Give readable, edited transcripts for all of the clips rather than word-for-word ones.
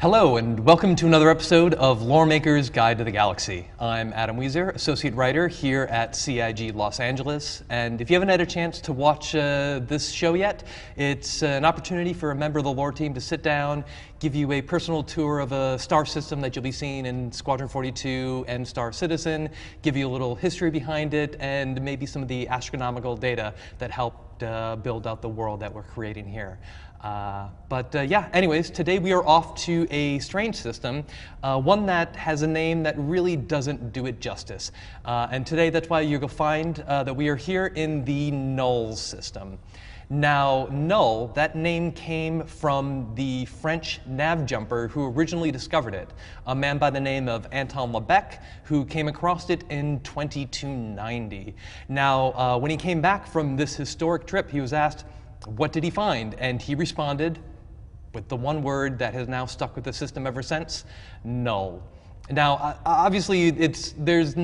Hello, and welcome to another episode of Loremaker's Guide to the Galaxy. I'm Adam Weezer, associate writer here at CIG Los Angeles, and if you haven't had a chance to watch this show yet, it's an opportunity for a member of the lore team to sit down, give you a personal tour of a star system that you'll be seeing in Squadron 42 and Star Citizen, give you a little history behind it, and maybe some of the astronomical data that helped build out the world that we're creating here. Anyways, today we are off to a strange system, one that has a name that really doesn't do it justice. And today that's why you're going to find that we are here in the Null system. Now, Null, that name came from the French nav jumper who originally discovered it, a man by the name of Anton Lebesgue, who came across it in 2290. Now, when he came back from this historic trip, he was asked, what did he find? And he responded with the one word that has now stuck with the system ever since: null. Now, obviously, there is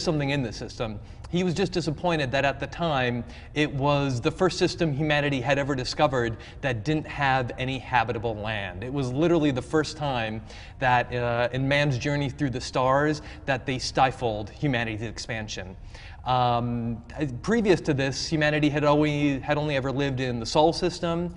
something in this system. He was just disappointed that at the time it was the first system humanity had ever discovered that didn't have any habitable land. It was literally the first time that in man's journey through the stars that they stifled humanity's expansion. Previous to this, humanity had only ever lived in the Sol system.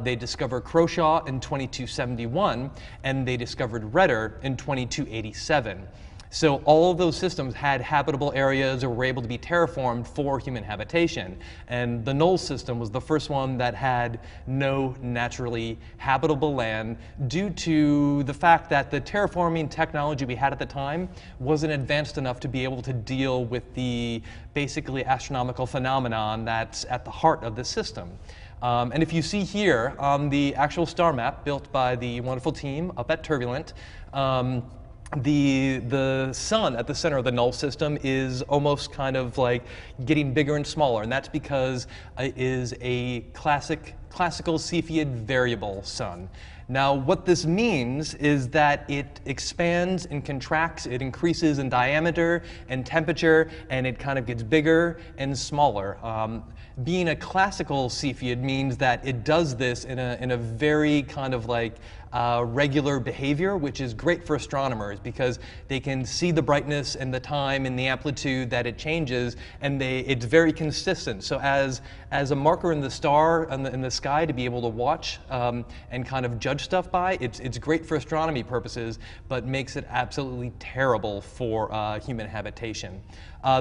They discovered Croshaw in 2271, and they discovered Redder in 2287. So all of those systems had habitable areas or were able to be terraformed for human habitation. And the Null system was the first one that had no naturally habitable land due to the fact that the terraforming technology we had at the time wasn't advanced enough to be able to deal with the basically astronomical phenomenon that's at the heart of the system. And if you see here on the actual star map built by the wonderful team up at Turbulent, the sun at the center of the Null system is almost kind of like getting bigger and smaller, and that's because it is a classical Cepheid variable sun. Now, what this means is that it expands and contracts, it increases in diameter and temperature, and it kind of gets bigger and smaller. Being a classical Cepheid means that it does this in a very kind of like regular behavior, which is great for astronomers because they can see the brightness and the time and the amplitude that it changes, and it's very consistent. So as a marker in the star in the sky to be able to watch and kind of judge stuff by, it's great for astronomy purposes, but makes it absolutely terrible for human habitation.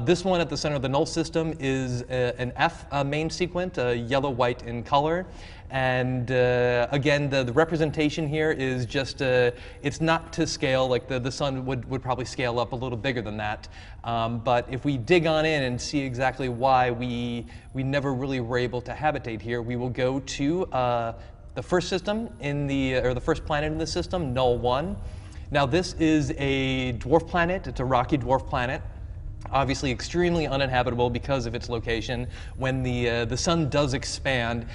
This one at the center of the Null system is an F main sequence, yellow-white in color. And again, the representation here is just, it's not to scale, like the sun would probably scale up a little bigger than that. But if we dig on in and see exactly why we never really were able to habitate here, we will go to the first system or the first planet in the system, Null 1. Now this is a dwarf planet, it's a rocky dwarf planet. Obviously extremely uninhabitable because of its location. When the sun does expand,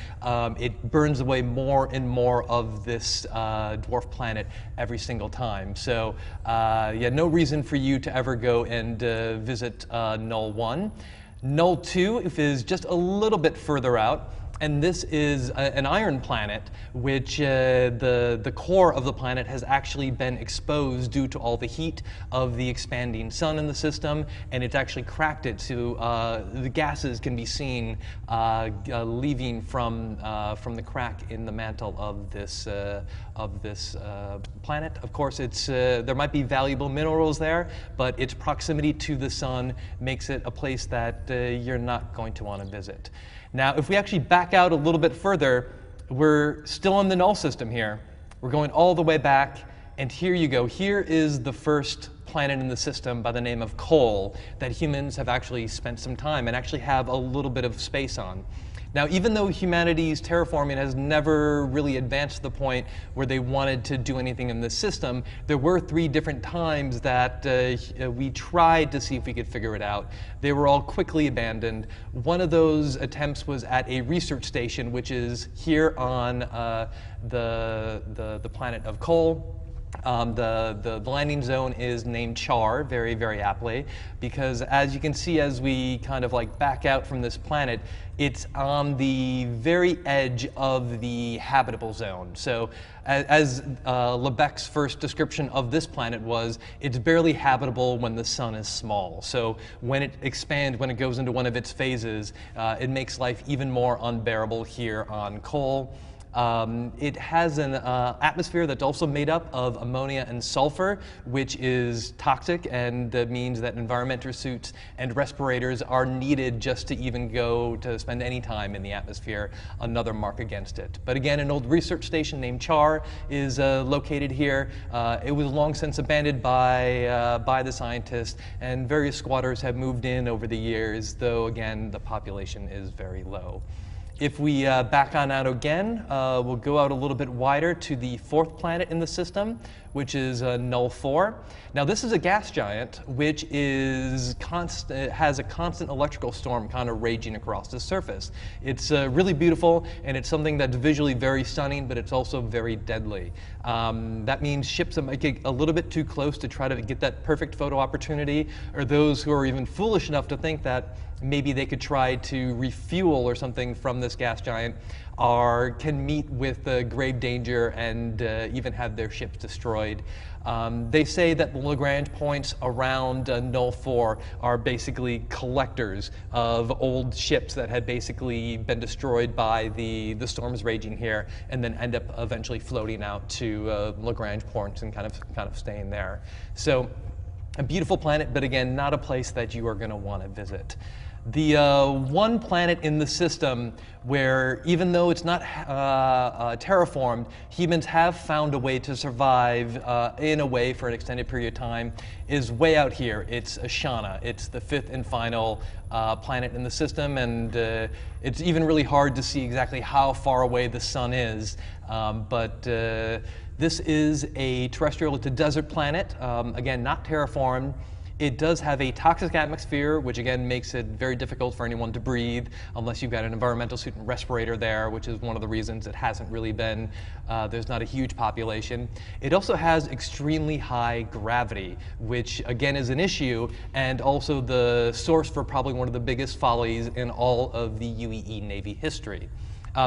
it burns away more and more of this dwarf planet every single time. So no reason for you to ever go and visit Null 1. Null 2 is just a little bit further out. And this is an iron planet, which the core of the planet has actually been exposed due to all the heat of the expanding sun in the system, and it's actually cracked it so the gases can be seen leaving from the crack in the mantle of this planet. Of course, there might be valuable minerals there, but its proximity to the sun makes it a place that you're not going to want to visit. Now, if we actually back out a little bit further, we're still in the Null system here. We're going all the way back, and here you go. Here is the first planet in the system by the name of Cole that humans have actually spent some time and actually have a little bit of space on. Now, even though humanity's terraforming has never really advanced to the point where they wanted to do anything in this system, there were 3 different times that we tried to see if we could figure it out. They were all quickly abandoned. One of those attempts was at a research station, which is here on the planet of Cole. The landing zone is named Char, very, very aptly, because as you can see as we kind of like back out from this planet, it's on the very edge of the habitable zone. So as Lebesque's first description of this planet was, it's barely habitable when the sun is small. So when it expands, when it goes into one of its phases, it makes life even more unbearable here on Cole. It has an atmosphere that's also made up of ammonia and sulfur, which is toxic and means that environmental suits and respirators are needed just to even go to spend any time in the atmosphere, another mark against it. But again, an old research station named Char is located here. It was long since abandoned by the scientists, and various squatters have moved in over the years, though again, the population is very low. If we back on out again, we'll go out a little bit wider to the fourth planet in the system, which is Null 4. Now this is a gas giant which is has a constant electrical storm kind of raging across the surface. It's really beautiful, and it's something that's visually very stunning, but it's also very deadly. That means ships that might get a little bit too close to try to get that perfect photo opportunity, or those who are even foolish enough to think that maybe they could try to refuel or something from this gas giant, can meet with grave danger and even have their ships destroyed. They say that the Lagrange points around Null 4 are basically collectors of old ships that had basically been destroyed by the storms raging here, and then end up eventually floating out to Lagrange points and kind of staying there. So a beautiful planet, but again, not a place that you are going to want to visit. The one planet in the system where, even though it's not terraformed, humans have found a way to survive in a way for an extended period of time is way out here. It's Ashana. It's the fifth and final planet in the system, and it's even really hard to see exactly how far away the sun is. This is a terrestrial, it's a desert planet, again, not terraformed. It does have a toxic atmosphere, which again makes it very difficult for anyone to breathe unless you've got an environmental suit and respirator there, which is one of the reasons it hasn't really been, there's not a huge population. It also has extremely high gravity, which again is an issue, and also the source for probably one of the biggest follies in all of the UEE Navy history.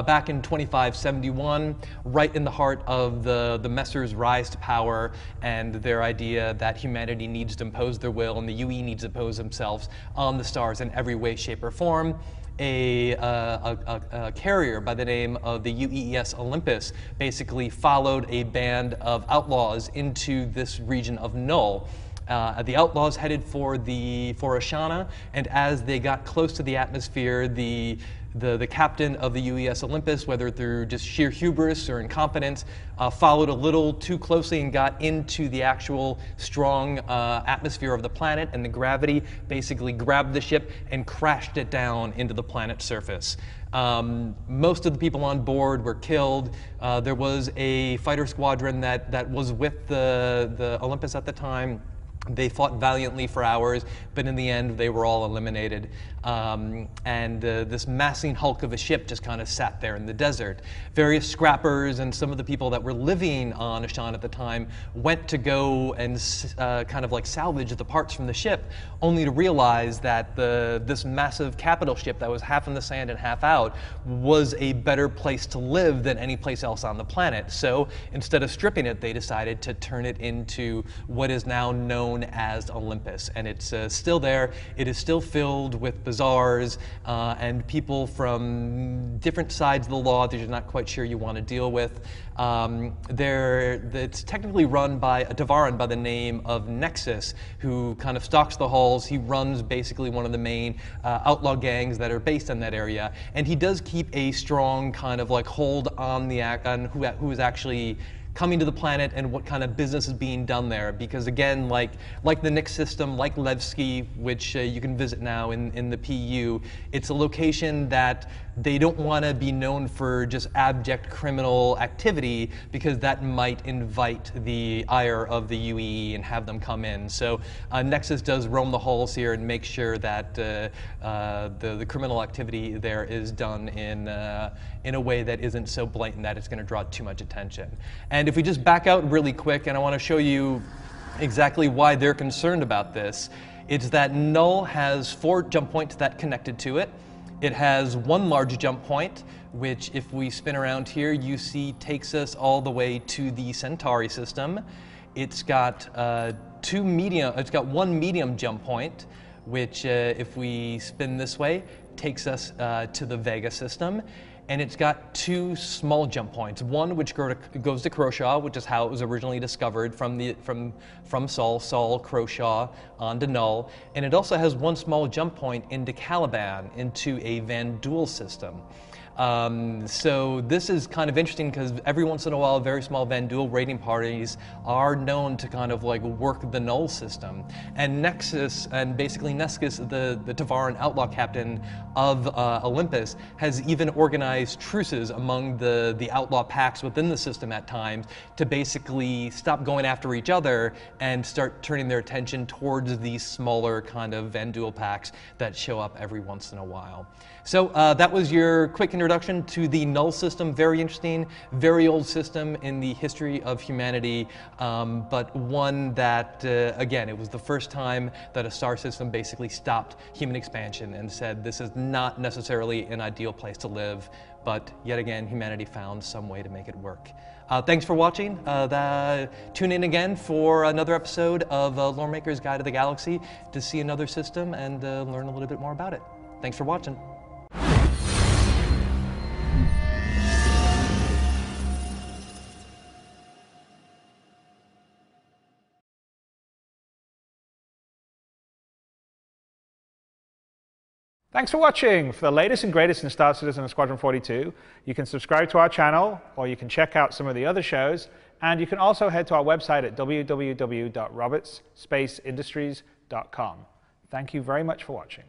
Back in 2571, right in the heart of the Messers' rise to power and their idea that humanity needs to impose their will and the UE needs to impose themselves on the stars in every way, shape, or form, a carrier by the name of the UEE's Olympus basically followed a band of outlaws into this region of Null. The outlaws headed for Ashana, and as they got close to the atmosphere, the captain of the UES Olympus, whether through just sheer hubris or incompetence, followed a little too closely and got into the actual strong atmosphere of the planet, and the gravity basically grabbed the ship and crashed it down into the planet's surface. Most of the people on board were killed. There was a fighter squadron that was with the Olympus at the time. They fought valiantly for hours, but in the end, they were all eliminated. This massing hulk of a ship just kind of sat there in the desert. Various scrappers and some of the people that were living on Ashana at the time went to go and kind of like salvage the parts from the ship, only to realize that this massive capital ship that was half in the sand and half out was a better place to live than any place else on the planet. So instead of stripping it, they decided to turn it into what is now known as Olympus, and it's still there. It is still filled with bazaars and people from different sides of the law that you're not quite sure you want to deal with. It's technically run by a Devaran by the name of Nexus, who kind of stalks the halls. He runs basically one of the main outlaw gangs that are based in that area, and he does keep a strong kind of like hold on who is actually coming to the planet and what kind of business is being done there. Because again, like the Nix system, like Le브스키, which you can visit now in the PU, it's a location that they don't want to be known for just abject criminal activity because that might invite the ire of the UEE and have them come in. So Nexus does roam the halls here and make sure that the criminal activity there is done in a way that isn't so blatant that it's going to draw too much attention. And if we just back out really quick, and I want to show you exactly why they're concerned about this, it's that null has 4 jump points that connected to it. It has 1 large jump point, which if we spin around here, you see takes us all the way to the Centauri system. It's got 1 medium jump point, which if we spin this way, takes us to the Vega system. And it's got 2 small jump points. One which goes to Croshaw, which is how it was originally discovered from Saul Croshaw onto Null. And it also has 1 small jump point into Caliban, into a Van Duel system. So this is kind of interesting because every once in a while, very small Van Duel raiding parties are known to kind of like work the Null system. And Nexus, and basically Nescus, the Tavaran outlaw captain of Olympus, has even organized truces among the outlaw packs within the system at times to basically stop going after each other and start turning their attention towards these smaller kind of Van Duel packs that show up every once in a while. So that was your quick introduction to the Null system. Very interesting, very old system in the history of humanity, but one that, again, it was the first time that a star system basically stopped human expansion and said this is not necessarily an ideal place to live, but yet again, humanity found some way to make it work. Thanks for watching. Tune in again for another episode of Loremaker's Guide to the Galaxy to see another system and learn a little bit more about it. Thanks for watching. Thanks for watching. For the latest and greatest in Star Citizen and Squadron 42, you can subscribe to our channel, or you can check out some of the other shows, and you can also head to our website at www.robertsspaceindustries.com. Thank you very much for watching.